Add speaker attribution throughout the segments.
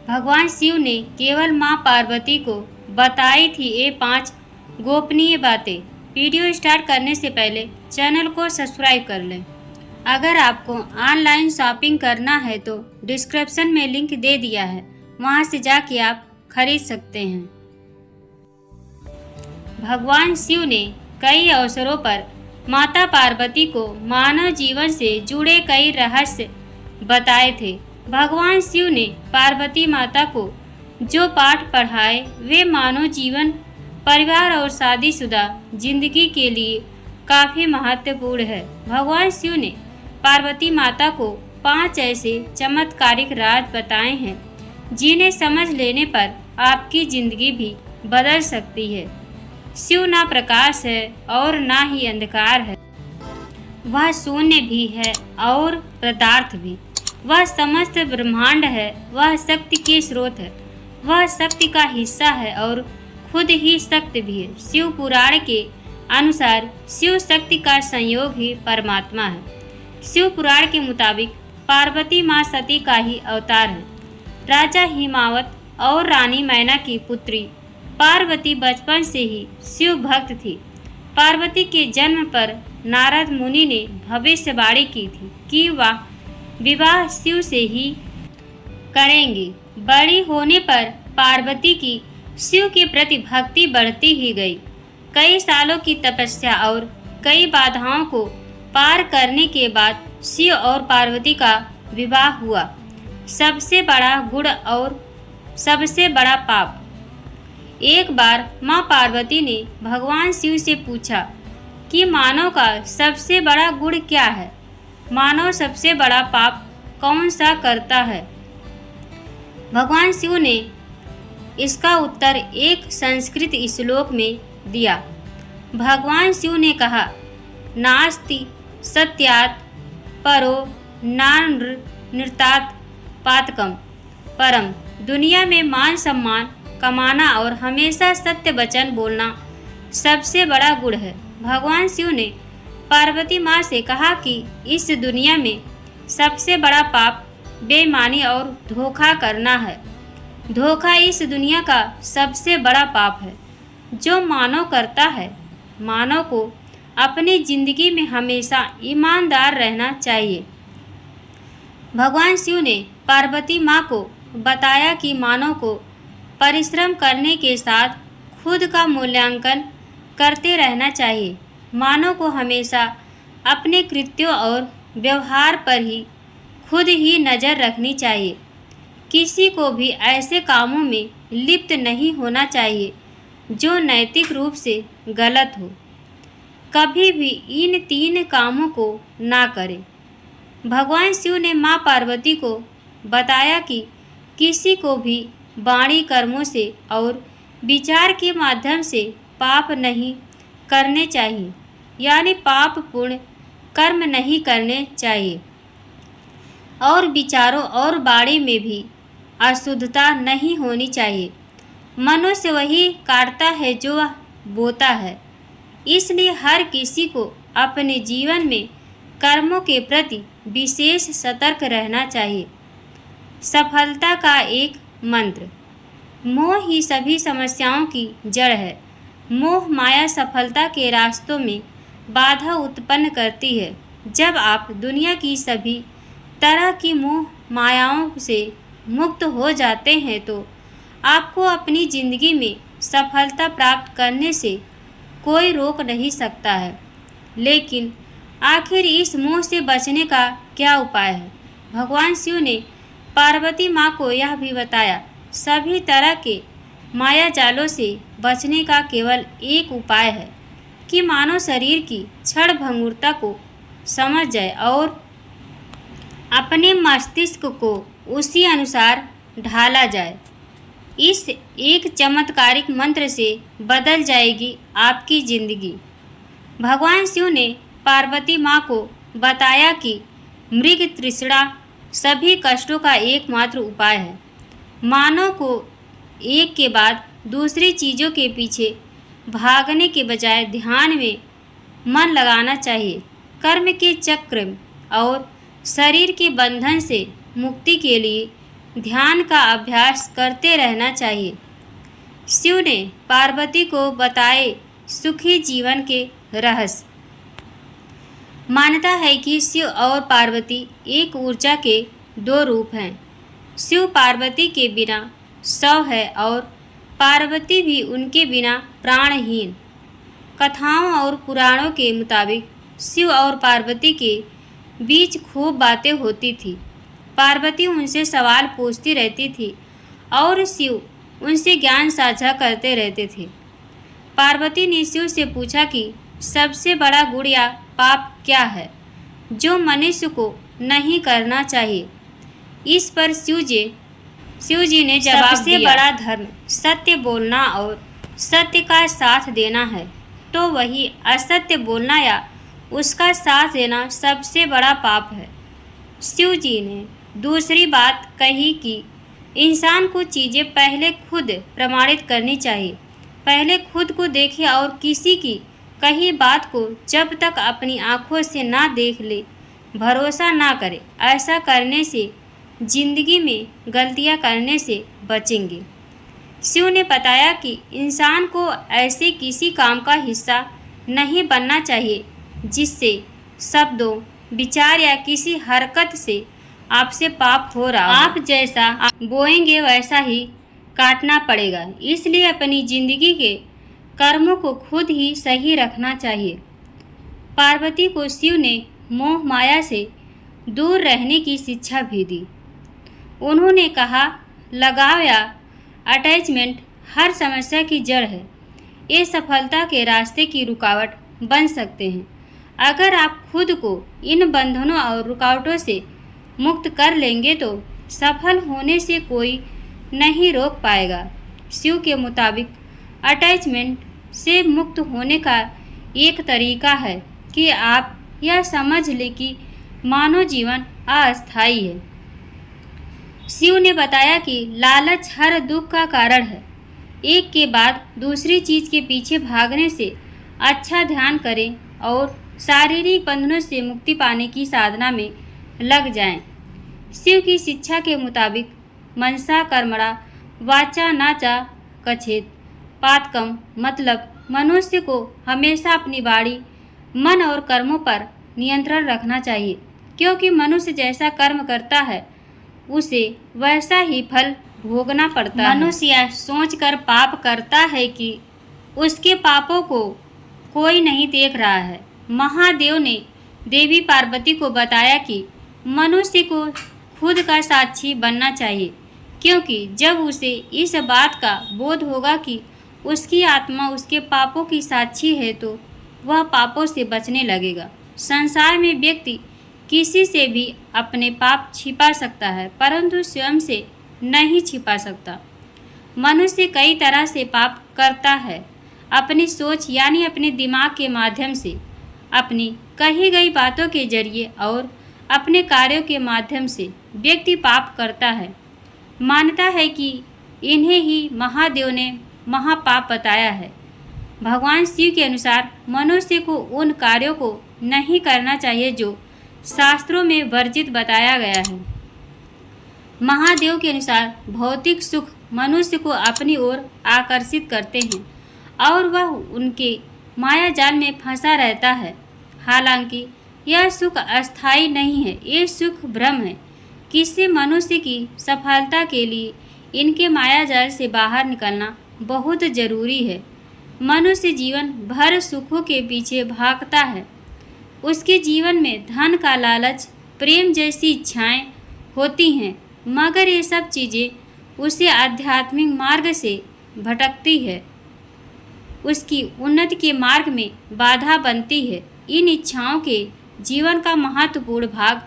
Speaker 1: भगवान शिव ने केवल माँ पार्वती को बताई थी ये 5 गोपनीय बातें। वीडियो स्टार्ट करने से पहले चैनल को सब्सक्राइब कर लें। अगर आपको ऑनलाइन शॉपिंग करना है तो डिस्क्रिप्शन में लिंक दे दिया है, वहां से जाके आप खरीद सकते हैं। भगवान शिव ने कई अवसरों पर माता पार्वती को मानव जीवन से जुड़े कई रहस्य बताए थे। भगवान शिव ने पार्वती माता को जो पाठ पढ़ाए वे मानव जीवन, परिवार और शादीशुदा जिंदगी के लिए काफ़ी महत्वपूर्ण है। भगवान शिव ने पार्वती माता को 5 ऐसे चमत्कारिक राज बताए हैं जिन्हें समझ लेने पर आपकी जिंदगी भी बदल सकती है। शिव ना प्रकाश है और ना ही अंधकार है, वह शून्य भी है और पदार्थ भी। वह समस्त ब्रह्मांड है, वह शक्ति के स्रोत है, वह शक्ति का हिस्सा है और खुद ही शक्ति भी है। शिव पुराण के अनुसार शिव शक्ति का संयोग ही परमात्मा है। शिव पुराण के मुताबिक पार्वती माँ सती का ही अवतार है। राजा हिमावत और रानी मैना की पुत्री पार्वती बचपन से ही शिव भक्त थी। पार्वती के जन्म पर नारद मुनि ने भविष्यवाणी की थी कि वह विवाह शिव से ही करेंगी। बड़ी होने पर पार्वती की शिव के प्रति भक्ति बढ़ती ही गई। कई सालों की तपस्या और कई बाधाओं को पार करने के बाद शिव और पार्वती का विवाह हुआ। सबसे बड़ा गुण और सबसे बड़ा पाप। एक बार माँ पार्वती ने भगवान शिव से पूछा कि मानव का सबसे बड़ा गुण क्या है? मानव सबसे बड़ा पाप कौन सा करता है? भगवान शिव ने इसका उत्तर एक संस्कृत श्लोक में दिया। भगवान शिव ने कहा, नास्ति सत्यात् परो नानृतात् पातकम परम। दुनिया में मान सम्मान कमाना और हमेशा सत्य वचन बोलना सबसे बड़ा गुण है। भगवान शिव ने पार्वती माँ से कहा कि इस दुनिया में सबसे बड़ा पाप बेईमानी और धोखा करना है। धोखा इस दुनिया का सबसे बड़ा पाप है जो मानव करता है। मानव को अपनी जिंदगी में हमेशा ईमानदार रहना चाहिए। भगवान शिव ने पार्वती माँ को बताया कि मानव को परिश्रम करने के साथ खुद का मूल्यांकन करते रहना चाहिए। मानव को हमेशा अपने कृत्यों और व्यवहार पर ही खुद ही नज़र रखनी चाहिए। किसी को भी ऐसे कामों में लिप्त नहीं होना चाहिए जो नैतिक रूप से गलत हो। कभी भी इन 3 कामों को ना करें। भगवान शिव ने माँ पार्वती को बताया कि किसी को भी वाणी, कर्मों से और विचार के माध्यम से पाप नहीं करने चाहिए, यानी पाप पूर्ण कर्म नहीं करने चाहिए। और विचारों और वाणी में भी अशुद्धता नहीं होनी चाहिए। मनुष्य वही काटता है जो वह बोता है। इसलिए हर किसी को अपने जीवन में कर्मों के प्रति विशेष सतर्क रहना चाहिए। सफलता का एक मंत्र। मोह ही सभी समस्याओं की जड़ है। मोह माया सफलता के रास्तों में बाधा उत्पन्न करती है। जब आप दुनिया की सभी तरह की मोह मायाओं से मुक्त हो जाते हैं तो आपको अपनी ज़िंदगी में सफलता प्राप्त करने से कोई रोक नहीं सकता है। लेकिन आखिर इस मोह से बचने का क्या उपाय है? भगवान शिव ने पार्वती माँ को यह भी बताया, सभी तरह के माया जालों से बचने का केवल एक उपाय है कि मानव शरीर की क्षण भंगुरता को समझ जाए और अपने मस्तिष्क को उसी अनुसार ढाला जाए। इस एक चमत्कारिक मंत्र से बदल जाएगी आपकी ज़िंदगी। भगवान शिव ने पार्वती माँ को बताया कि मृग तृष्णा सभी कष्टों का एकमात्र उपाय है। मानव को एक के बाद दूसरी चीज़ों के पीछे भागने के बजाय ध्यान में मन लगाना चाहिए। कर्म के चक्र और शरीर के बंधन से मुक्ति के लिए ध्यान का अभ्यास करते रहना चाहिए। शिव ने पार्वती को बताए सुखी जीवन के रहस्य। मान्यता है कि शिव और पार्वती एक ऊर्जा के दो रूप हैं। शिव पार्वती के बिना शव है और पार्वती भी उनके बिना प्राणहीन। कथाओं और पुराणों के मुताबिक शिव और पार्वती के बीच खूब बातें होती थी। पार्वती उनसे सवाल पूछती रहती थी और शिव उनसे ज्ञान साझा करते रहते थे। पार्वती ने शिव से पूछा कि सबसे बड़ा गुण या पाप क्या है जो मनुष्य को नहीं करना चाहिए। इस पर शिव जी ने जवाब दिया, सबसे बड़ा धर्म सत्य बोलना और सत्य का साथ देना है, तो वही असत्य बोलना या उसका साथ देना सबसे बड़ा पाप है। शिव जी ने दूसरी बात कही कि इंसान को चीज़ें पहले खुद प्रमाणित करनी चाहिए। पहले खुद को देखे और किसी की कही बात को जब तक अपनी आँखों से ना देख ले भरोसा ना करे। ऐसा करने से जिंदगी में गलतियां करने से बचेंगे। शिव ने बताया कि इंसान को ऐसे किसी काम का हिस्सा नहीं बनना चाहिए जिससे शब्दों, विचार या किसी हरकत से आपसे पाप हो रहा हो। आप जैसा बोएंगे वैसा ही काटना पड़ेगा। इसलिए अपनी जिंदगी के कर्मों को खुद ही सही रखना चाहिए। पार्वती को शिव ने मोह माया से दूर रहने की शिक्षा भी दी। उन्होंने कहा, लगाव या अटैचमेंट हर समस्या की जड़ है। ये सफलता के रास्ते की रुकावट बन सकते हैं। अगर आप खुद को इन बंधनों और रुकावटों से मुक्त कर लेंगे तो सफल होने से कोई नहीं रोक पाएगा। शिव के मुताबिक अटैचमेंट से मुक्त होने का एक तरीका है कि आप यह समझ लें कि मानव जीवन अस्थायी है। शिव ने बताया कि लालच हर दुख का कारण है। एक के बाद दूसरी चीज़ के पीछे भागने से अच्छा ध्यान करें और शारीरिक बंधनों से मुक्ति पाने की साधना में लग जाएं। शिव की शिक्षा के मुताबिक मनसा कर्मणा वाचा नाचा कछेत पातकम, मतलब मनुष्य को हमेशा अपनी वाणी, मन और कर्मों पर नियंत्रण रखना चाहिए, क्योंकि मनुष्य जैसा कर्म करता है उसे वैसा ही फल भोगना पड़ता है। मनुष्य यह सोचकर पाप करता है कि उसके पापों को कोई नहीं देख रहा है। महादेव ने देवी पार्वती को बताया कि मनुष्य को खुद का साक्षी बनना चाहिए, क्योंकि जब उसे इस बात का बोध होगा कि उसकी आत्मा उसके पापों की साक्षी है तो वह पापों से बचने लगेगा। संसार में व्यक्ति किसी से भी अपने पाप छिपा सकता है, परंतु स्वयं से नहीं छिपा सकता। मनुष्य कई तरह से पाप करता है। अपनी सोच यानी अपने दिमाग के माध्यम से, अपनी कही गई बातों के जरिए और अपने कार्यों के माध्यम से व्यक्ति पाप करता है। मान्यता है कि इन्हें ही महादेव ने महापाप बताया है। भगवान शिव के अनुसार मनुष्य को उन कार्यों को नहीं करना चाहिए जो शास्त्रों में वर्जित बताया गया है। महादेव के अनुसार भौतिक सुख मनुष्य को अपनी ओर आकर्षित करते हैं और वह उनके माया जाल में फंसा रहता है। हालांकि यह सुख अस्थायी नहीं है, ये सुख भ्रम है। किसी मनुष्य की सफलता के लिए इनके माया जाल से बाहर निकलना बहुत जरूरी है। मनुष्य जीवन भर सुखों के पीछे भागता है। उसके जीवन में धन का लालच, प्रेम जैसी इच्छाएं होती हैं, मगर ये सब चीज़ें उसे आध्यात्मिक मार्ग से भटकती है, उसकी उन्नति के मार्ग में बाधा बनती है। इन इच्छाओं के जीवन का महत्वपूर्ण भाग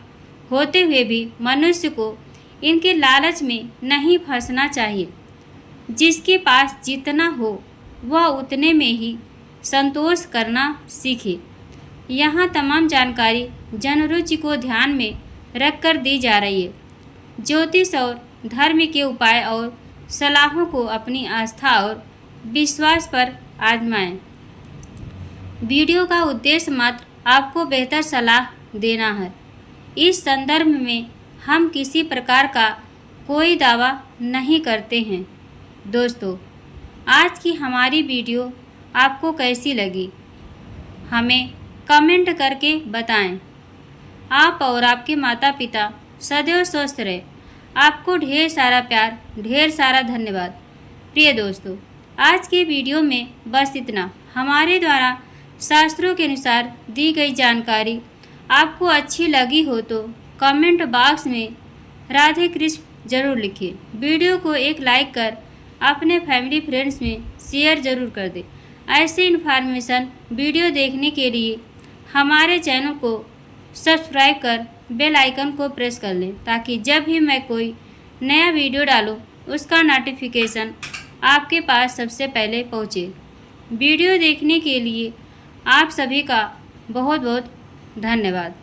Speaker 1: होते हुए भी मनुष्य को इनके लालच में नहीं फंसना चाहिए। जिसके पास जितना हो वह उतने में ही संतोष करना सीखे। यहाँ तमाम जानकारी जनरुचि को ध्यान में रखकर दी जा रही है। ज्योतिष और धर्म के उपाय और सलाहों को अपनी आस्था और विश्वास पर आजमाएं। वीडियो का उद्देश्य मात्र आपको बेहतर सलाह देना है। इस संदर्भ में हम किसी प्रकार का कोई दावा नहीं करते हैं। दोस्तों, आज की हमारी वीडियो आपको कैसी लगी हमें कमेंट करके बताएं। आप और आपके माता पिता सदैव स्वस्थ रहे। आपको ढेर सारा प्यार, ढेर सारा धन्यवाद। प्रिय दोस्तों, आज के वीडियो में बस इतना। हमारे द्वारा शास्त्रों के अनुसार दी गई जानकारी आपको अच्छी लगी हो तो कमेंट बॉक्स में राधे कृष्ण जरूर लिखिए। वीडियो को एक लाइक कर अपने फैमिली फ्रेंड्स में शेयर जरूर कर दें। ऐसे इन्फॉर्मेशन वीडियो देखने के लिए हमारे चैनल को सब्सक्राइब कर बेल आइकन को प्रेस कर लें, ताकि जब भी मैं कोई नया वीडियो डालूं उसका नोटिफिकेशन आपके पास सबसे पहले पहुंचे। वीडियो देखने के लिए आप सभी का बहुत बहुत धन्यवाद।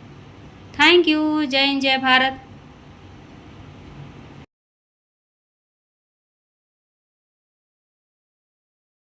Speaker 1: Thank you. जय हिंद, जय भारत।